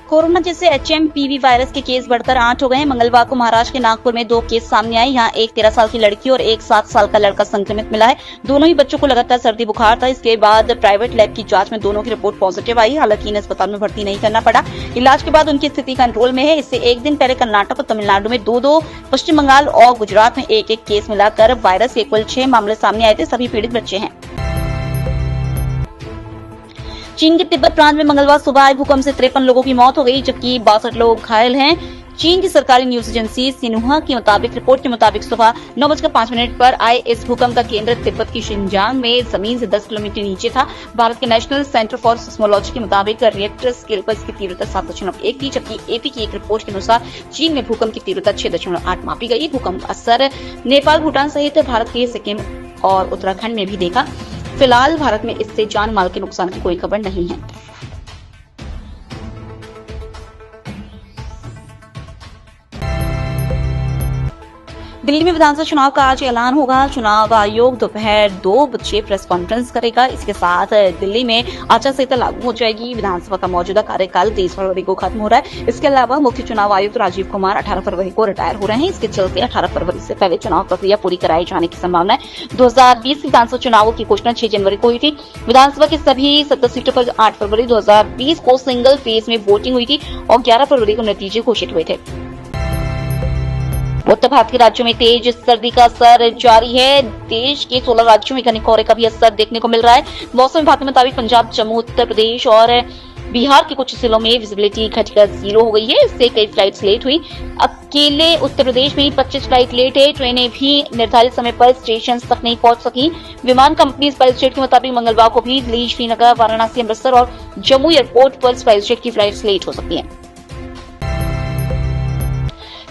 Corona जैसे HMPV virus के case बढ़कर 8 हो गए हैं। मंगलवार को महाराष्ट्र के नागपुर में 2 केस सामने आए। यहाँ एक 13 साल की लड़की और एक 7 साल का लड़का संक्रमित मिला है। दोनों ही बच्चों को लगातार सर्दी बुखार था। इसके बाद प्राइवेट लैब की जांच में दोनों की रिपोर्ट पॉजिटिव आई। हालांकि इन्हें अस्पताल में भर्ती नहीं करना पड़ा। इलाज के बाद उनकी स्थिति कंट्रोल में है। इससे एक दिन पहले कर्नाटक और तमिलनाडु में 2-2, पश्चिम बंगाल और गुजरात में 1-1 केस मिलाकर वायरस के कुल 6 मामले सामने आए थे। सभी पीड़ित बच्चे हैं। चीन के तिब्बत प्रांत में मंगलवार सुबह आए भूकंप से 53 लोगों की मौत हो गई, जबकि 62 लोग घायल हैं। चीन की सरकारी न्यूज एजेंसी सिन्हुआ की रिपोर्ट के मुताबिक सुबह 9:05 पर आए इस भूकंप का केंद्र तिब्बत की शिनजांग में जमीन से 10 किलोमीटर नीचे था। भारत के नेशनल सेंटर फॉर सिस्मोलॉजी के मुताबिक रिएक्टर स्केल पर इसकी तीव्रता 7.1 थी, जबकि एपी की एक रिपोर्ट के अनुसार चीन में भूकंप की तीव्रता 6.8 मापी गई। भूकंप का असर नेपाल, भूटान सहित भारत के सिक्किम और उत्तराखंड में भी देखा। फिलहाल भारत में इससे जान माल के नुकसान की कोई खबर नहीं है। दिल्ली में विधानसभा चुनाव का आज ऐलान होगा। चुनाव आयोग दोपहर 2 बजे प्रेस कॉन्फ्रेंस करेगा। इसके साथ दिल्ली में आचार संहिता लागू हो जाएगी। विधानसभा का मौजूदा कार्यकाल 23 फरवरी को खत्म हो रहा है। इसके अलावा मुख्य चुनाव आयुक्त राजीव कुमार 18 फरवरी को रिटायर हो रहे हैं। इसके चलते 18 फरवरी से पहले चुनाव प्रक्रिया पूरी कराए जाने की संभावना है। 2020 विधानसभा चुनावों की घोषणा 6 जनवरी को हुई थी। विधानसभा की सभी 70 सीटों पर 8 फरवरी 2020 को सिंगल फेज में वोटिंग हुई थी और 11 फरवरी को नतीजे घोषित हुए थे। उत्तर भारत के राज्यों में तेज सर्दी का असर जारी है। देश के 16 राज्यों में घने कोहरे का भी असर देखने को मिल रहा है। मौसम विभाग के मुताबिक पंजाब, जम्मू, उत्तर प्रदेश और बिहार के कुछ जिलों में विजिबिलिटी घटकर 0 हो गई है। इससे कई फ्लाइट्स लेट हुई। अकेले उत्तर प्रदेश में 25 फ्लाइट लेट है। ट्रेनें भी निर्धारित समय पर स्टेशन तक नहीं पहुंच सकी। विमान कंपनी स्पाइस जेट के मुताबिक मंगलवार को भी दिल्ली, श्रीनगर, वाराणसी, अमृतसर और जम्मू एयरपोर्ट पर स्पाइस जेट की फ्लाइट्स लेट हो सकती हैं।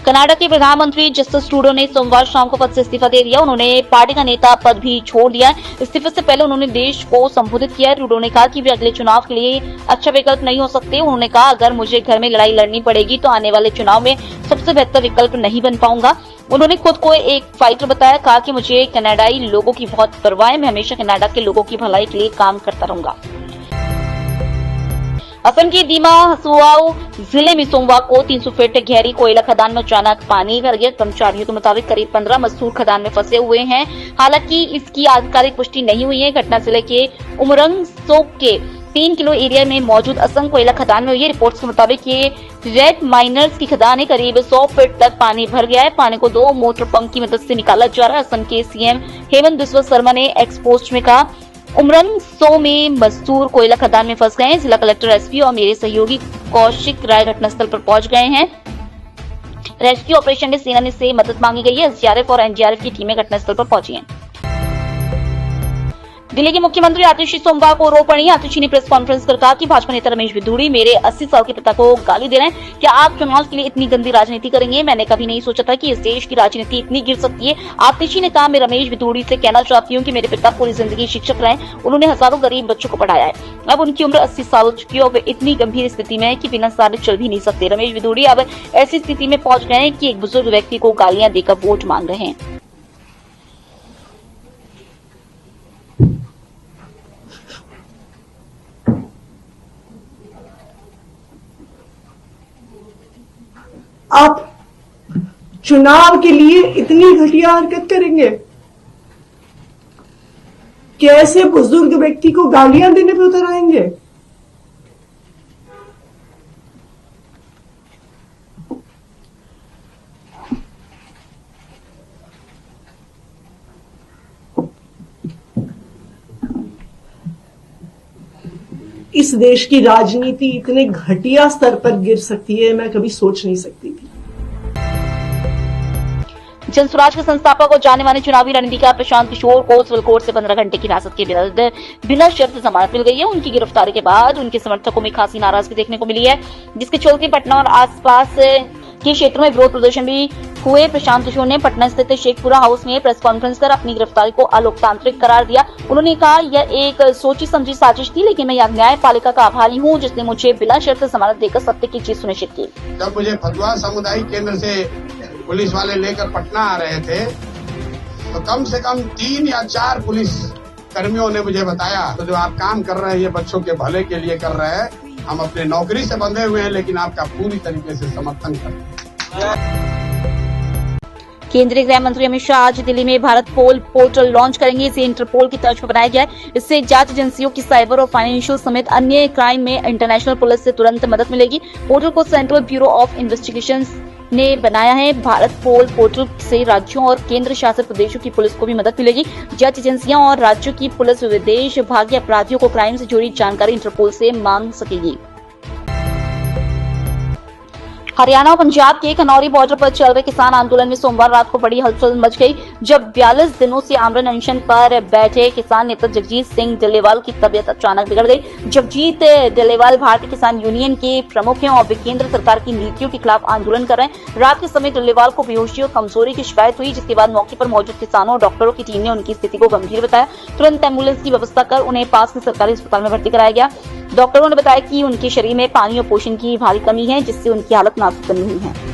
कनाडा के प्रधानमंत्री जस्टिन ट्रूडो ने सोमवार शाम को पद से इस्तीफा दे दिया। उन्होंने पार्टी का नेता पद भी छोड़ दिया। इस्तीफे से पहले उन्होंने देश को संबोधित किया। ट्रूडो ने कहा कि वे अगले चुनाव के लिए अच्छा विकल्प नहीं हो सकते। उन्होंने कहा, अगर मुझे घर में लड़ाई लड़नी पड़ेगी तो आने वाले चुनाव में सबसे बेहतर विकल्प नहीं बन पाऊंगा। उन्होंने खुद को एक फाइटर बताया। कहा कि मुझे कनाडाई लोगों की बहुत परवाह है। मैं हमेशा कनाडा के लोगों की भलाई के लिए काम करता रहूंगा। असम के दीमा हसुआओ जिले में सोमवार को 300 फीट गहरी कोयला खदान में अचानक पानी भर गया। कर्मचारियों के मुताबिक करीब 15 मजदूर खदान में फंसे हुए हैं। हालांकि इसकी आधिकारिक पुष्टि नहीं हुई है। घटना जिले के उमरंग सोक के 3 किलो एरिया में मौजूद असम कोयला खदान में हुई है। रिपोर्ट्स के मुताबिक ये रेड माइनर्स की खदान है। करीब 100 फीट तक पानी भर गया है। पानी को 2 मोटर पंप की मदद से निकाला जा रहा है। असम के सीएम हेमंत बिस्वा शर्मा ने एक्सपोस्ट में कहा, उमरंग सो में मजदूर कोयला खदान में फंस गए हैं। जिला कलेक्टर, एसपी और मेरे सहयोगी कौशिक राय घटनास्थल पर पहुंच गए हैं। रेस्क्यू ऑपरेशन में सेना से मदद मांगी गई है। एसडीआरएफ और एनडीआरएफ की टीमें घटनास्थल पर पहुंची हैं। दिल्ली के मुख्यमंत्री आतिशी सोमवार को रो पड़ी। आतिशी ने प्रेस कॉन्फ्रेंस कर कहा कि भाजपा नेता रमेश बिधूड़ी मेरे 80 साल के पिता को गाली दे रहे हैं। क्या आप चुनाव के लिए इतनी गंदी राजनीति करेंगे? मैंने कभी नहीं सोचा था कि इस देश की राजनीति इतनी गिर सकती है। आतिशी ने कहा, मैं रमेश बिधूड़ी से कहना चाहती हूँ कि मेरे पिता पूरी जिंदगी शिक्षक रहे। उन्होंने हजारों गरीब बच्चों को पढ़ाया है। अब उनकी उम्र 80 साल हो चुकी है और वे इतनी गंभीर स्थिति में है कि बिना सहारे चल भी नहीं सकते। रमेश बिधूड़ी अब ऐसी स्थिति में पहुंच गए हैं कि एक बुजुर्ग व्यक्ति को गालियां देकर वोट मांग रहे हैं। आप चुनाव के लिए इतनी घटिया हरकत करेंगे? कैसे बुजुर्ग व्यक्ति को गालियां देने पे उतर आएंगे? इस देश की राजनीति इतने घटिया स्तर पर गिर सकती है, मैं कभी सोच नहीं सकती थी। जनसुराज के संस्थापक और जाने माने चुनावी रणनीतिकार प्रशांत किशोर को सिविल कोर्ट से 15 घंटे की हिरासत के बाद बिना शर्त जमानत मिल गई है। उनकी गिरफ्तारी के बाद उनके समर्थकों में खासी नाराजगी देखने को मिली है, जिसके चलते पटना और आसपास के क्षेत्रों में विरोध प्रदर्शन भी हुए। प्रशांत किशोर ने पटना स्थित शेखपुरा हाउस में प्रेस कॉन्फ्रेंस कर अपनी गिरफ्तारी को अलोकतांत्रिक करार दिया। उन्होंने कहा, यह एक सोची समझी साजिश थी, लेकिन मैं यहाँ न्यायपालिका का आभारी हूँ जिसने मुझे बिना शर्त जमानत देकर सत्य की चीज सुनिश्चित की। जब मुझे फतुहा सामुदायिक केंद्र से पुलिस वाले लेकर पटना आ रहे थे तो कम से कम 3 या 4 पुलिस कर्मियों ने मुझे बताया, तो जो आप काम कर रहे हैं ये बच्चों के भले के लिए कर रहे हैं, हम अपने नौकरी से बंधे हुए हैं, लेकिन आपका पूरी तरीके से समर्थन करते हैं। केंद्रीय गृह मंत्री अमित शाह आज दिल्ली में भारत पोल पोर्टल लॉन्च करेंगे। इसे इंटरपोल की तर्ज पर बनाया गया है। इससे जांच एजेंसियों की साइबर और फाइनेंशियल समेत अन्य क्राइम में इंटरनेशनल पुलिस से तुरंत मदद मिलेगी। पोर्टल को सेंट्रल ब्यूरो ऑफ इन्वेस्टिगेशंस ने बनाया है। भारत पोल पोर्टल से राज्यों और केंद्र शासित प्रदेशों की पुलिस को भी मदद मिलेगी। जांच एजेंसियां और राज्यों की पुलिस विदेश भागी अपराधियों को क्राइम से जुड़ी जानकारी इंटरपोल से मांग सकेगी। हरियाणा और पंजाब के खनौरी बॉर्डर पर चल रहे किसान आंदोलन में सोमवार रात को बड़ी हलचल मच गई, जब 42 दिनों से आमरण अनशन पर बैठे किसान नेता जगजीत सिंह डल्लेवाल की तबीयत अचानक बिगड़ गई। जगजीत डल्लेवाल भारतीय किसान यूनियन के प्रमुख हैं और वे केंद्र सरकार की नीतियों के खिलाफ आंदोलन कर रहे हैं। रात के समय डल्लेवाल को बेहोशी और कमजोरी की शिकायत हुई, जिसके बाद मौके पर मौजूद किसानों और डॉक्टरों की टीम ने उनकी स्थिति को गंभीर बताया। तुरंत एम्बुलेंस की व्यवस्था कर उन्हें पास के सरकारी अस्पताल में भर्ती कराया गया। डॉक्टरों ने बताया कि उनके शरीर में पानी और पोषण की भारी कमी है, जिससे उनकी हालत नाजुक बनी हुई है।